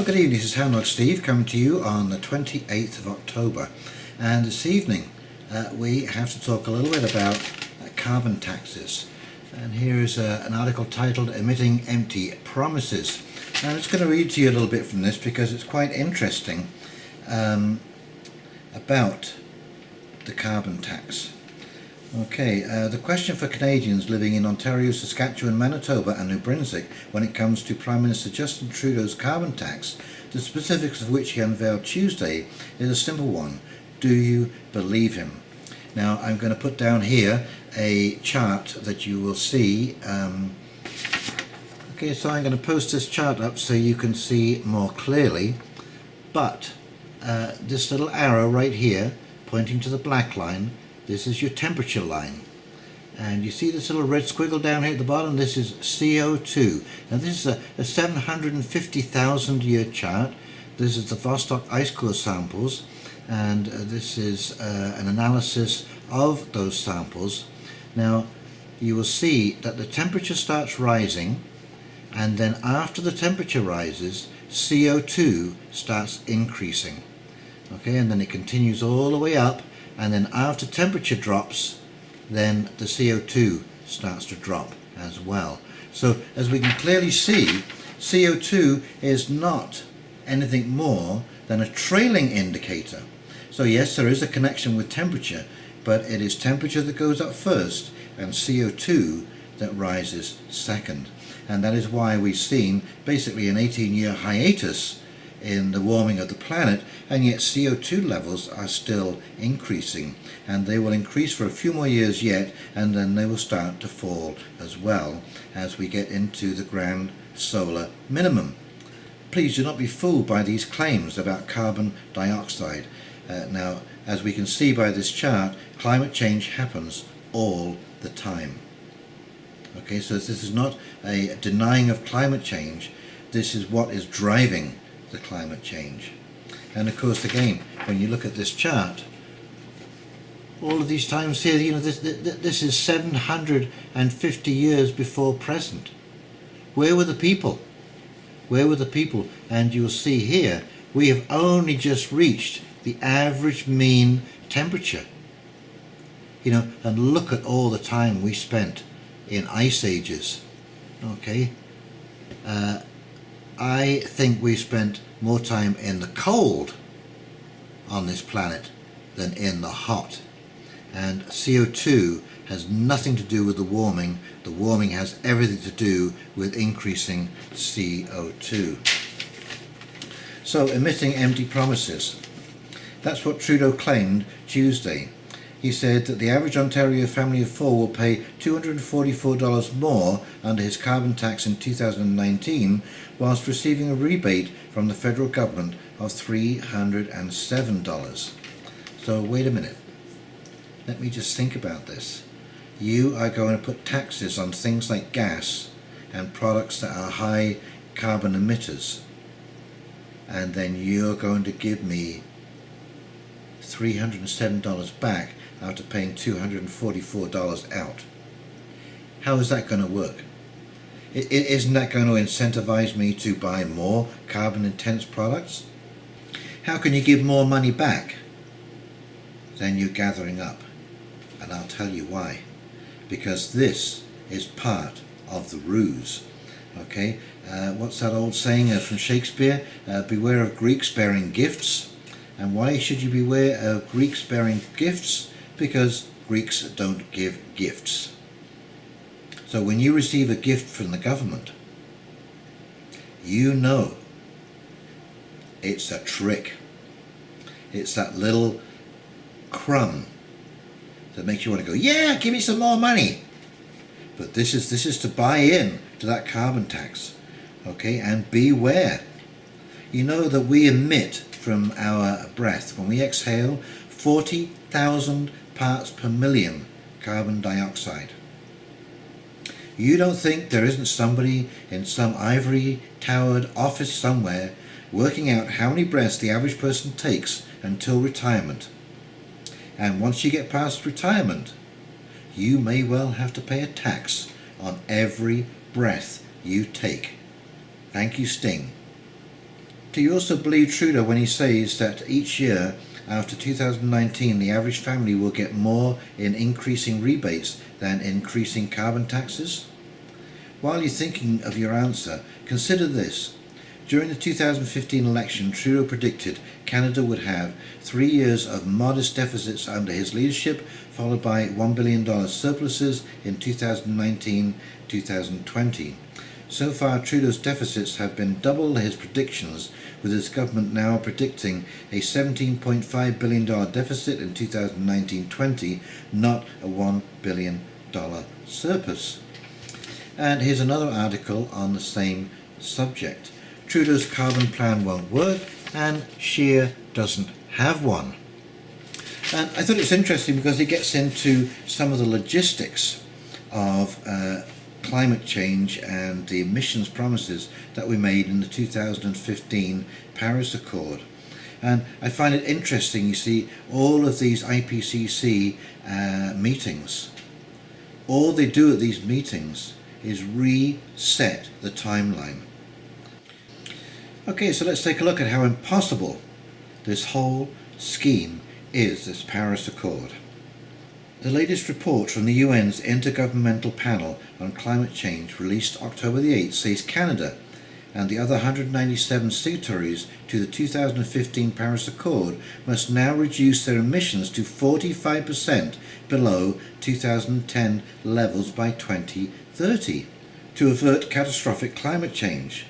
good evening, this is Houndog Steve coming to you on the 28th of October, and this evening we have to talk a little bit about carbon taxes. And here is an article titled Emitting Empty Promises. And I'm just going to read to you a little bit from this because it's quite interesting about the carbon tax. Okay, the question for Canadians living in Ontario, Saskatchewan, Manitoba and New Brunswick when it comes to Prime Minister Justin Trudeau's carbon tax, the specifics of which he unveiled Tuesday, is a simple one. Do you believe him? Now I'm going to put down here a chart that you will see. Okay, so I'm going to post this chart up so you can see more clearly, but this little arrow right here pointing to the black line, this is your temperature line, and you see this little red squiggle down here at the bottom. This is CO2. Now this is a 750,000 year chart. This is the Vostok ice core samples, and this is an analysis of those samples. Now you will see that the temperature starts rising, and then after the temperature rises, CO2 starts increasing. Okay, and then it continues all the way up, and then after temperature drops, then the CO2 starts to drop as well. So as we can clearly see, CO2 is not anything more than a trailing indicator. So yes, there is a connection with temperature, but it is temperature that goes up first and CO2 that rises second. And that is why we've seen basically an 18-year hiatus in the warming of the planet, and yet CO2 levels are still increasing, and they will increase for a few more years yet, and then they will start to fall as well as we get into the grand solar minimum. Please do not be fooled by these claims about carbon dioxide. Now, as we can see by this chart, climate change happens all the time. Okay, so this is not a denying of climate change, this is what is driving the climate change. And of course, again, when you look at this chart, all of these times here, you know, this is 750 years before present. Where were the people? Where were the people? And you'll see here, we have only just reached the average mean temperature. You know, and look at all the time we spent in ice ages. Okay, I think we spent more time in the cold on this planet than in the hot. And CO2 has nothing to do with the warming. The warming has everything to do with increasing CO2. So, emitting empty promises. That's what Trudeau claimed Tuesday. He said that the average Ontario family of four will pay $244 more under his carbon tax in 2019, whilst receiving a rebate from the federal government of $307. So wait a minute. Let me just think about this. You are going to put taxes on things like gas and products that are high carbon emitters, and then you're going to give me $307 back after paying $244 out. How is that going to work? Isn't that going to incentivize me to buy more carbon intense products? How can you give more money back than you're gathering up? And I'll tell you why. Because this is part of the ruse. Okay, what's that old saying from Shakespeare? Beware of Greeks bearing gifts. And why should you beware of Greeks bearing gifts? Because Greeks don't give gifts. So when you receive a gift from the government, you know it's a trick. It's that little crumb that makes you want to go, yeah, give me some more money. But this is to buy in to that carbon tax. Okay, and beware. You know that we emit from our breath, when we exhale, 40,000 parts per million carbon dioxide. You don't think there isn't somebody in some ivory towered office somewhere working out how many breaths the average person takes until retirement? And once you get past retirement, you may well have to pay a tax on every breath you take. Thank you, Sting. Do you also believe Trudeau when he says that each year after 2019 the average family will get more in increasing rebates than increasing carbon taxes? While you're thinking of your answer, consider this. During the 2015 election, Trudeau predicted Canada would have 3 years of modest deficits under his leadership, followed by $1 billion surpluses in 2019-2020. So far, Trudeau's deficits have been double his predictions, with his government now predicting a $17.5 billion deficit in 2019-20, not a $1 billion surplus. And here's another article on the same subject. Trudeau's carbon plan won't work, and Scheer doesn't have one. And I thought it was interesting because it gets into some of the logistics of climate change and the emissions promises that we made in the 2015 Paris Accord. And I find it interesting, you see, all of these IPCC meetings, all they do at these meetings is reset the timeline. Okay, so let's take a look at how impossible this whole scheme is, this Paris Accord. The latest report from the UN's Intergovernmental Panel on Climate Change, released October the 8th, says Canada and the other 197 signatories to the 2015 Paris Accord must now reduce their emissions to 45% below 2010 levels by 2030 to avert catastrophic climate change.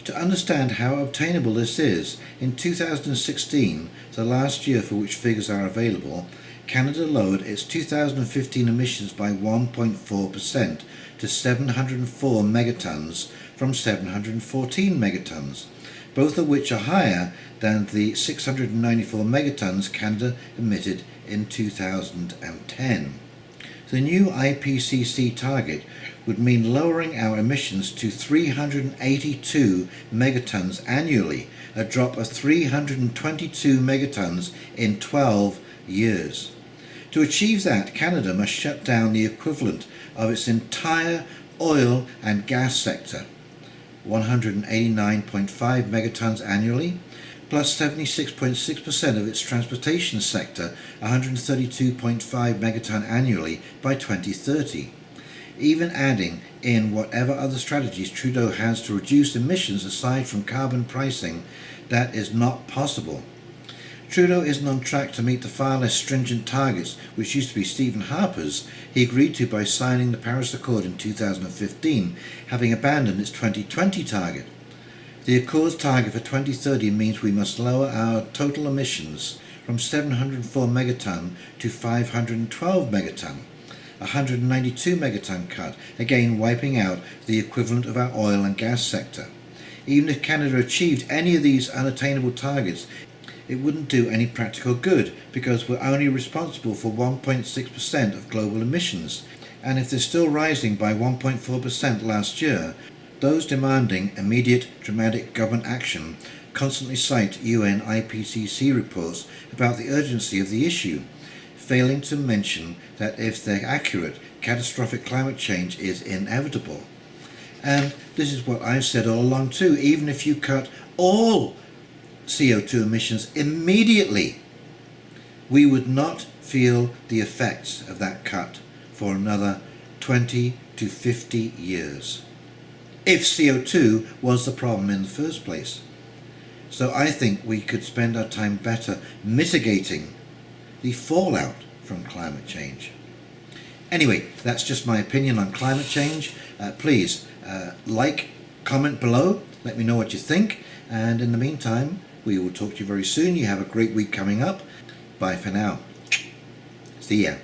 To understand how obtainable this is, in 2016, the last year for which figures are available, Canada lowered its 2015 emissions by 1.4% to 704 megatons from 714 megatons, both of which are higher than the 694 megatons Canada emitted in 2010. The new IPCC target would mean lowering our emissions to 382 megatons annually, a drop of 322 megatons in 12 years. To achieve that, Canada must shut down the equivalent of its entire oil and gas sector, 189.5 megatons annually, plus 76.6% of its transportation sector, 132.5 megaton annually by 2030. Even adding in whatever other strategies Trudeau has to reduce emissions aside from carbon pricing, that is not possible. Trudeau isn't on track to meet the far less stringent targets which used to be Stephen Harper's he agreed to by signing the Paris Accord in 2015, having abandoned its 2020 target. The Accord's target for 2030 means we must lower our total emissions from 704 megaton to 512 megaton, a 192 megaton cut, again wiping out the equivalent of our oil and gas sector. Even if Canada achieved any of these unattainable targets, it wouldn't do any practical good because we're only responsible for 1.6% of global emissions, and if they're still rising by 1.4% last year, those demanding immediate dramatic government action constantly cite UN IPCC reports about the urgency of the issue, failing to mention that if they're accurate, catastrophic climate change is inevitable. And this is what I've said all along too, even if you cut all CO2 emissions immediately, we would not feel the effects of that cut for another 20 to 50 years, if CO2 was the problem in the first place. So I think we could spend our time better mitigating the fallout from climate change. Anyway, that's just my opinion on climate change. Please like, comment below, let me know what you think, and in the meantime, we will talk to you very soon. You have a great week coming up. Bye for now. See ya.